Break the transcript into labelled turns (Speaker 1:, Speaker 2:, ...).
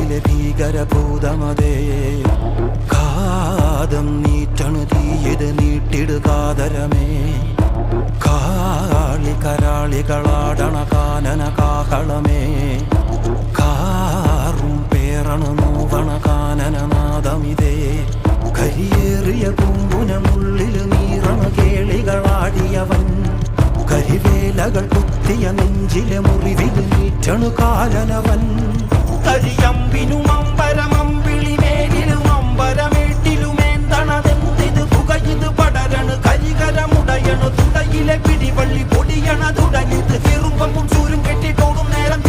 Speaker 1: കാട്ടിലെ ഭീകരഭൂതമതേ കാതം നീറ്റണു തീയത് നീട്ടിടുകാതരമേ കാളി കരാളികളാടണ കാനന കാഹളമേ കാറും പേറണു നോവണ കാനനനാദമിതേ കരിയേറിയ പൂമ്പുനമുള്ളില് നീറണ കേളികളാടിയവൻ കരിവേലകൾ കുത്തിയ നെഞ്ചിലെ മുറിവില് നീറ്റണു കാലനവൻ കരിയമ്പിനും അമ്പരമമ്പിളി മേലിലും അമ്പരമേട്ടിലുമേന്തണതെന്തിത് പുകയിത് പടരണു കരികരമുടയണു തുടയിലെ പിടിവള്ളി പൊടിയണ തുടങ്ങിത് ചെറുമ്പും ചൂരും കെട്ടിട്ടോടും നേരം